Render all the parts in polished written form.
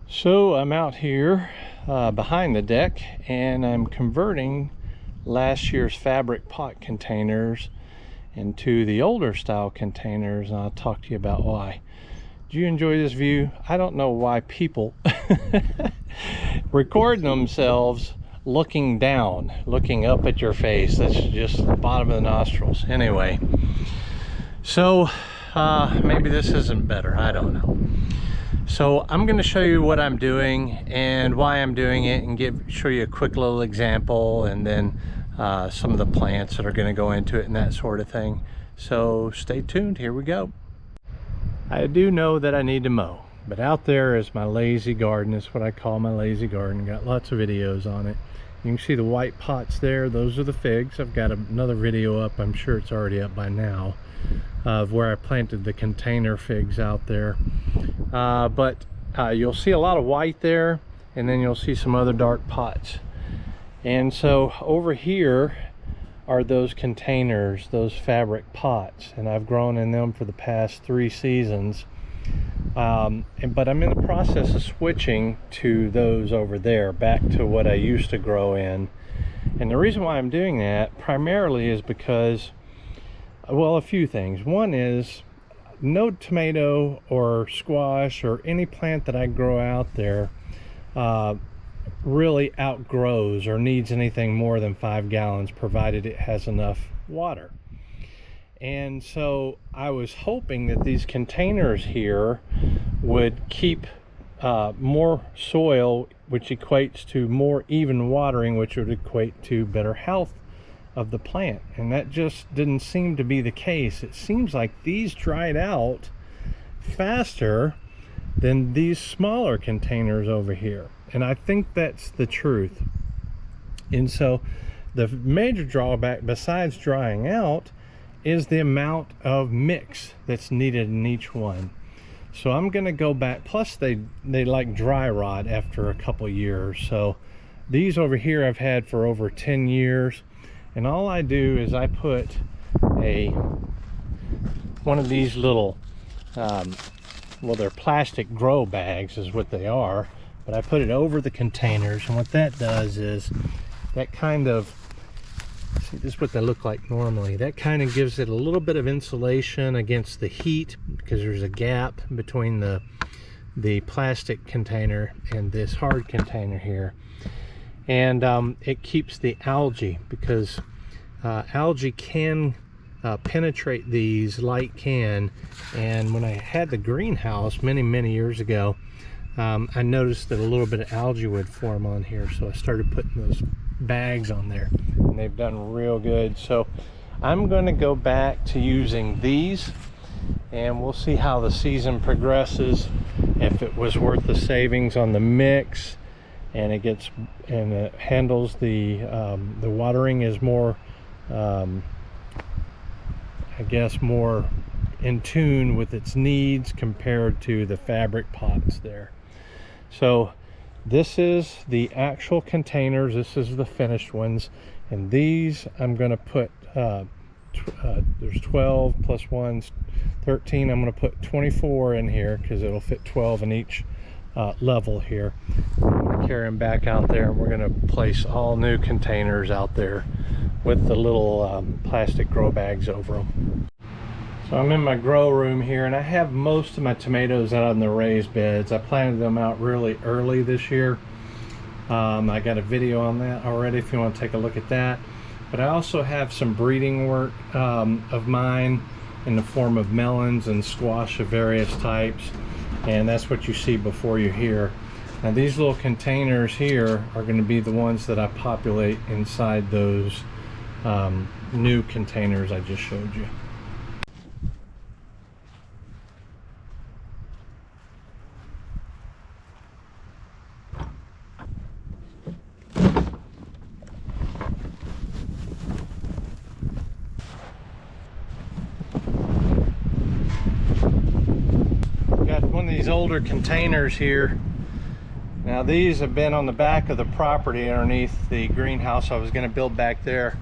So I'm out here behind the deck, and I'm converting last year's fabric pot containers into the older style containers, and I'll talk to you about why. Do you enjoy this view? I don't know why people record themselves looking down, looking up at your face. That's just the bottom of the nostrils. Anyway, so maybe this isn't better, I don't know. So I'm going to show you what I'm doing and why I'm doing it, and show you a quick little example, and then some of the plants that are going to go into it and that sort of thing. So stay tuned, here we go. I do know that I need to mow, but out there is my lazy garden. It's what I call my lazy garden. Got lots of videos on it. You can see the white pots there. Those are the figs. I've got another video up, I'm sure it's already up by now, of where I planted the container figs out there. But you'll see a lot of white there, and then you'll see some other dark pots. And so over here are those containers, those fabric pots, and I've grown in them for the past 3 seasons. But I'm in the process of switching to those over there, back to what I used to grow in. And the reason why I'm doing that primarily is because, well, a few things. One is, no tomato or squash or any plant that I grow out there really outgrows or needs anything more than 5 gallons, provided it has enough water. And so I was hoping that these containers here would keep more soil, which equates to more even watering, which would equate to better health of the plant. And that just didn't seem to be the case. It seems like these dried out faster than these smaller containers over here, and I think that's the truth. And so the major drawback, besides drying out, is the amount of mix that's needed in each one. So I'm going to go back, plus they like dry rot after a couple years. So these over here I've had for over 10 years. And all I do is I put one of these little, well, they're plastic grow bags is what they are, but I put it over the containers, and what that does is that kind of, see, this is what they look like normally. That kind of gives it a little bit of insulation against the heat, because there's a gap between the plastic container and this hard container here. And it keeps the algae, because algae can penetrate these, light can. And when I had the greenhouse many years ago, I noticed that a little bit of algae would form on here, so I started putting those bags on there, and they've done real good. So I'm going to go back to using these, and we'll see how the season progresses, if it was worth the savings on the mix. And it handles the watering is more, I guess, more in tune with its needs compared to the fabric pots there. So this is the actual containers. This is the finished ones, and these I'm going to put there's 12 plus 1's 13. I'm going to put 24 in here, because it'll fit 12 in each level here. I'm going to carry them back out there, and we're going to place all new containers out there with the little plastic grow bags over them. So I'm in my grow room here, and I have most of my tomatoes out on the raised beds. I planted them out really early this year. I got a video on that already if you want to take a look at that. But I also have some breeding work of mine in the form of melons and squash of various types. And that's what you see before you here. Now these little containers here are going to be the ones that I populate inside those new containers I just showed you. These older containers here. Now these have been on the back of the property underneath the greenhouse I was going to build back there,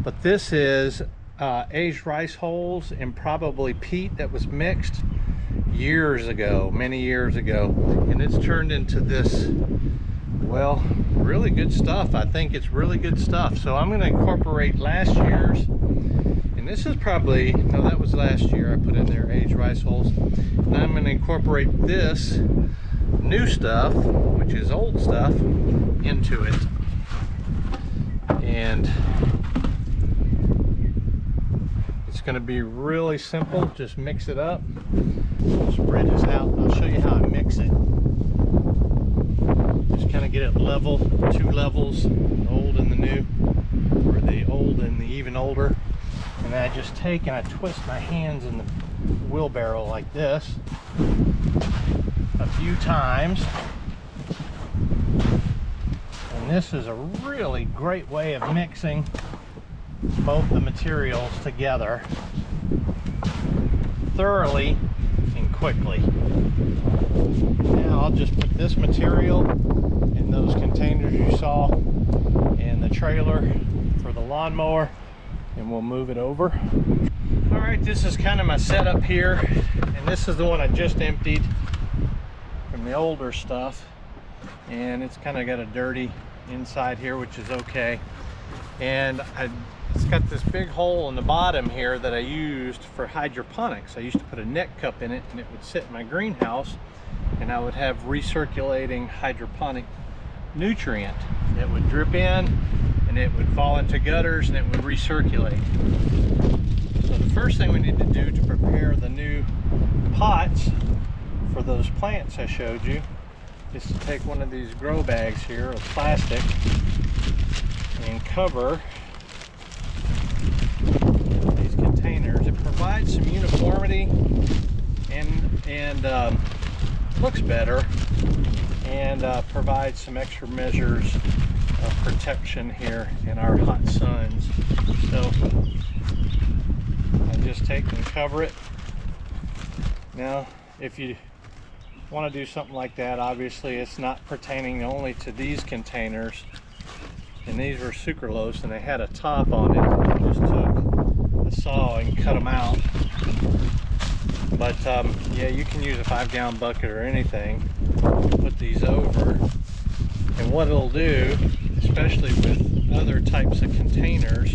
but this is aged rice hulls and probably peat that was mixed, years ago, many years ago, and it's turned into this, well, really good stuff. I think it's really good stuff. So I'm going to incorporate last year's, and this is probably, no, that was last year I put in there aged rice hulls, and I'm going to incorporate this new stuff, which is old stuff, into it. And it's going to be really simple. Just mix it up, spread this out, and I'll show you how I mix it. Just kind of get it level, 2 levels, the old and the new, or the old and the even older. And then I just take and I twist my hands in the wheelbarrow like this a few times. And this is a really great way of mixing both the materials together thoroughly and quickly. Now I'll just put this material in those containers you saw in the trailer for the lawnmower, and we'll move it over. All right, this is kind of my setup here, and this is the one I just emptied from the older stuff, and it's kind of got a dirty inside here, which is okay. And it's got this big hole in the bottom here that I used for hydroponics. I used to put a net cup in it, and it would sit in my greenhouse, and I would have recirculating hydroponic nutrient. It would drip in, and it would fall into gutters, and it would recirculate. So the first thing we need to do to prepare the new pots for those plants I showed you is to take one of these grow bags here of plastic and cover these containers. It provides some uniformity and looks better, and provides some extra measures of protection here in our hot suns. So I just take and cover it. Now, if you want to do something like that, obviously it's not pertaining only to these containers, and these were sucralose and they had a top on it. I just took a saw and cut them out. But yeah, you can use a 5-gallon bucket or anything, put these over, and what it'll do, especially with other types of containers,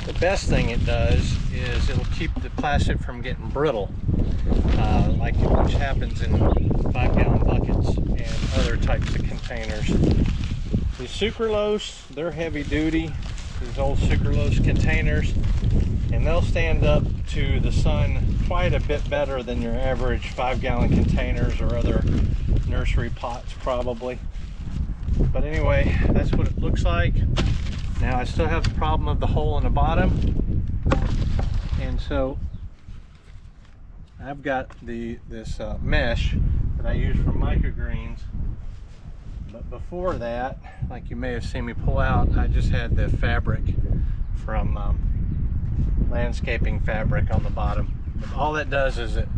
the best thing it does is it'll keep the plastic from getting brittle, which happens in 5-gallon buckets and other types of containers. The sucralose, they're heavy duty, these old sucralose containers, and they'll stand up to the sun quite a bit better than your average 5-gallon containers or other nursery pots probably. But anyway, that's what it looks like. Now I still have the problem of the hole in the bottom, and so I've got this mesh that I use from MICROGREENS. But before that, like you may have seen me pull out, I just had the fabric from landscaping fabric on the bottom. But all that does is it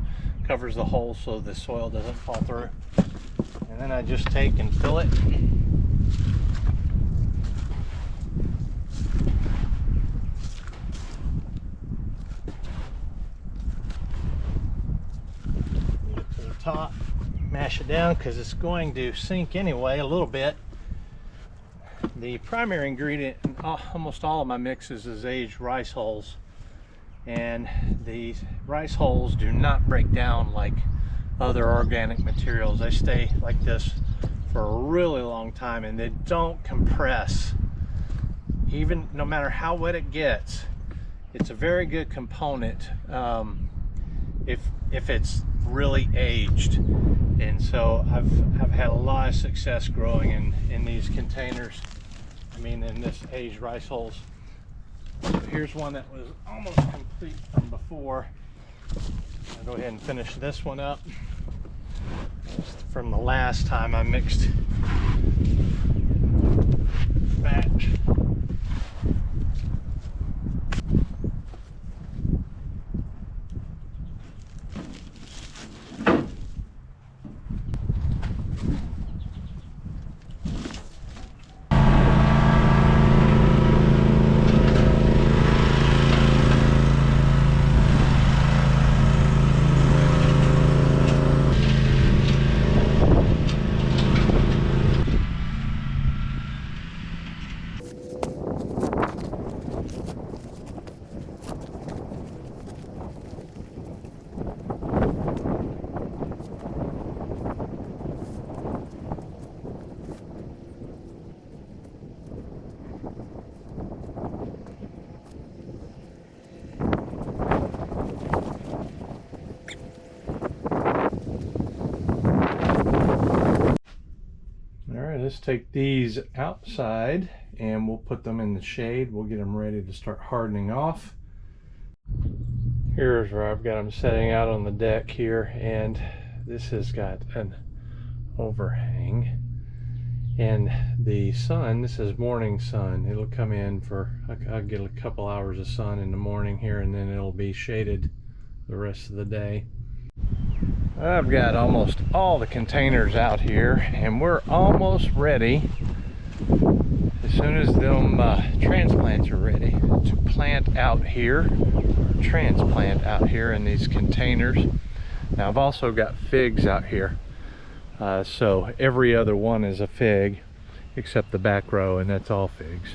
covers the hole so the soil doesn't fall through. And then I just take and fill it. Get to the top, mash it down because it's going to sink anyway a little bit. The primary ingredient in almost all of my mixes is aged rice hulls, and these rice hulls do not break down like other organic materials. They stay like this for a really long time, and they don't compress even no matter how wet it gets. It's a very good component if it's really aged. And so I've had a lot of success growing in these containers. I mean, in this aged rice hulls. So here's one that was almost complete from before. I'll go ahead and finish this one up. Just from the last time I mixed batch. let's take these outside and we'll put them in the shade. We'll get them ready to start hardening off. Here's where I've got them setting out on the deck here, and this has got an overhang. And the sun, this is morning sun. It'll come in for, I'll get a couple hours of sun in the morning here, and then it'll be shaded the rest of the day. I've got almost all the containers out here, and we're almost ready. As soon as them transplants are ready to plant out here, or transplant out here in these containers. Now I've also got figs out here. So every other one is a fig except the back row, and that's all figs.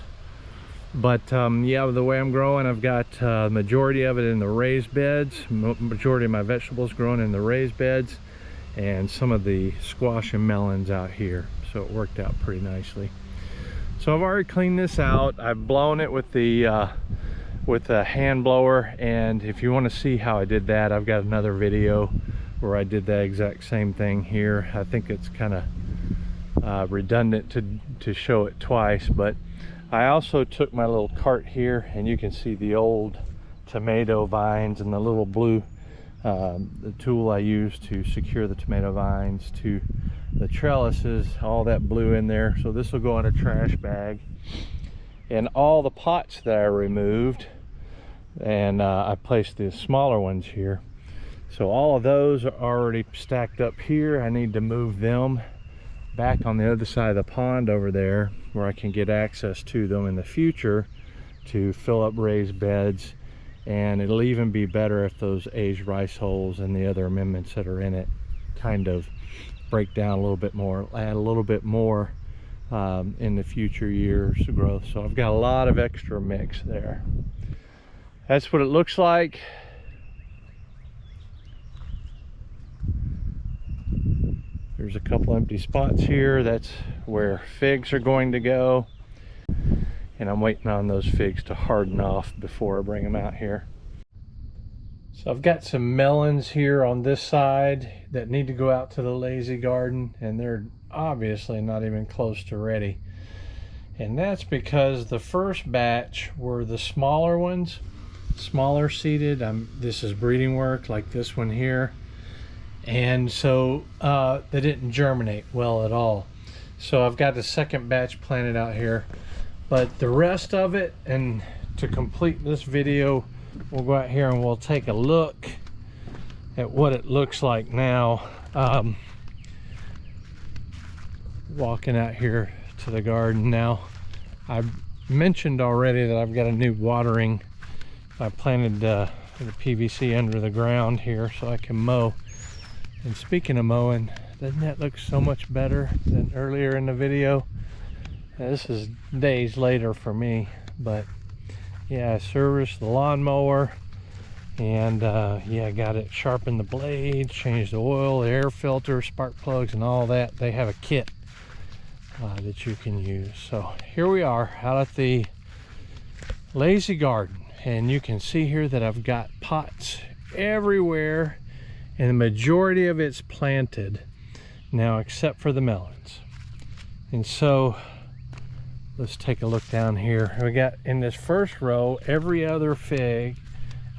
But yeah, the way I'm growing, I've got majority of it in the raised beds. Majority of my vegetables growing in the raised beds, and some of the squash and melons out here. So it worked out pretty nicely. So I've already cleaned this out. I've blown it with the hand blower, and if you want to see how I did that, I've got another video where I did the exact same thing here. I think it's kind of redundant to show it twice, but I also took my little cart here, and you can see the old tomato vines and the little blue the tool I used to secure the tomato vines to the trellises, all that blue in there. So this will go in a trash bag, and all the pots that I removed, and I placed the smaller ones here. So all of those are already stacked up here. I need to move them back on the other side of the pond over there where I can get access to them in the future to fill up raised beds. And it'll even be better if those aged rice hulls and the other amendments that are in it kind of break down a little bit more, add a little bit more in the future years of growth. So I've got a lot of extra mix there. That's what it looks like. There's a couple empty spots here. That's where figs are going to go. And I'm waiting on those figs to harden off before I bring them out here. So I've got some melons here on this side that need to go out to the lazy garden, and they're obviously not even close to ready. And that's because the first batch were the smaller ones, smaller seeded. This is breeding work, like this one here. And so they didn't germinate well at all. So I've got the second batch planted out here. But the rest of it, and to complete this video, we'll go out here and we'll take a look at what it looks like now. Walking out here to the garden now. I mentioned already that I've got a new watering. I planted the PVC under the ground here so I can mow. And speaking of mowing, doesn't that look so much better than earlier in the video? This is days later for me, but yeah, I serviced the lawnmower, and yeah, got it sharpened the blade, changed the oil, the air filter, spark plugs, and all that. They have a kit that you can use. So here we are out at the lazy garden, and you can see here that I've got pots everywhere, and the majority of it's planted now except for the melons. And so let's take a look down here. We got in this first row every other fig,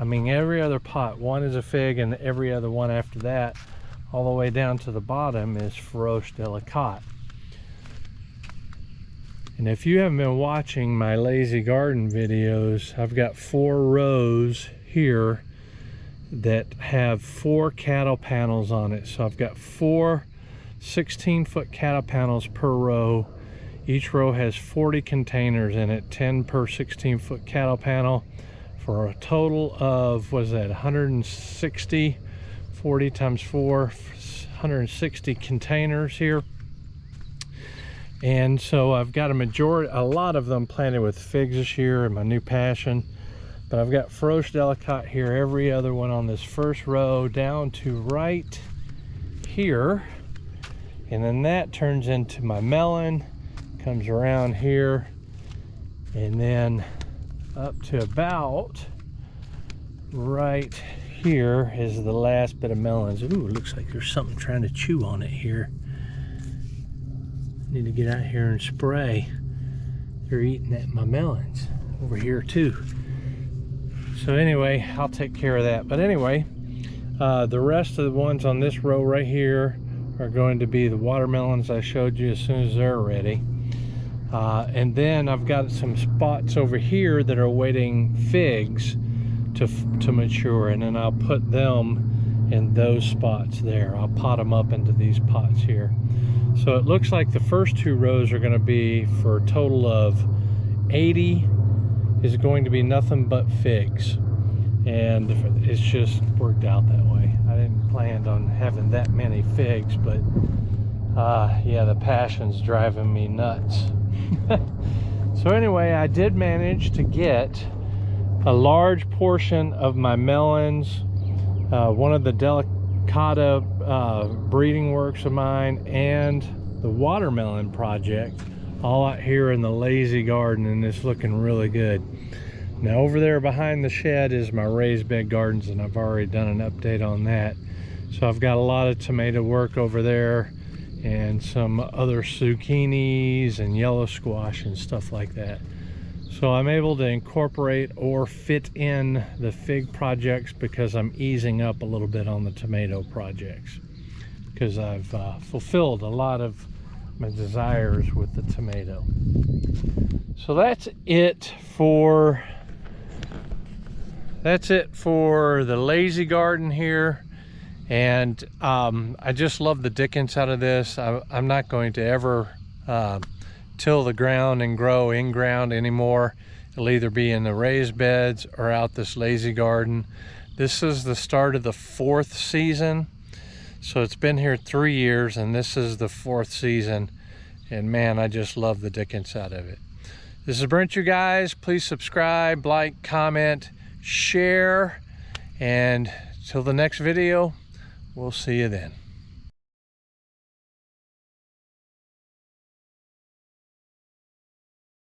every other pot, one is a fig, and every other one after that all the way down to the bottom is Feroce Delicate. And if you haven't been watching my lazy garden videos, I've got 4 rows here that have 4 cattle panels on it. So I've got 4 16-foot cattle panels per row. Each row has 40 containers in it, 10 per 16-foot cattle panel, for a total of, what is that, 160, 40 times 4, 160 containers here. And so I've got a lot of them planted with figs this year in my new passion. But I've got Feroce Delicate here, every other one on this first row down to right here. And then that turns into my melon, comes around here, and then up to about right here is the last bit of melons. Ooh, it looks like there's something trying to chew on it here. Need to get out here and spray. They're eating at my melons over here too. So anyway, I'll take care of that. But anyway, the rest of the ones on this row right here are going to be the watermelons I showed you as soon as they're ready. And then I've got some spots over here that are waiting figs to mature, and then I'll put them in those spots there. I'll pot them up into these pots here. So it looks like the first 2 rows are going to be for a total of 80 is going to be nothing but figs, and it's just worked out that way. I didn't plan on having that many figs, but yeah, the passion's driving me nuts. So anyway, I did manage to get a large portion of my melons, one of the delicata breeding works of mine, and the watermelon project all out here in the lazy garden, and it's looking really good. Now over there behind the shed is my raised bed gardens, and I've already done an update on that. So I've got a lot of tomato work over there and some other zucchinis and yellow squash and stuff like that. So I'm able to incorporate or fit in the fig projects because I'm easing up a little bit on the tomato projects, because I've fulfilled a lot of my desires with the tomato. So that's it for the lazy garden here. And I just love the dickens out of this. I'm not going to ever till the ground and grow in ground anymore. It'll either be in the raised beds or out this lazy garden. This is the start of the 4th season. So it's been here 3 years, and this is the 4th season. And man, I just love the dickens out of it. This is Brent, you guys. Please subscribe, like, comment, share, and till the next video, we'll see you then.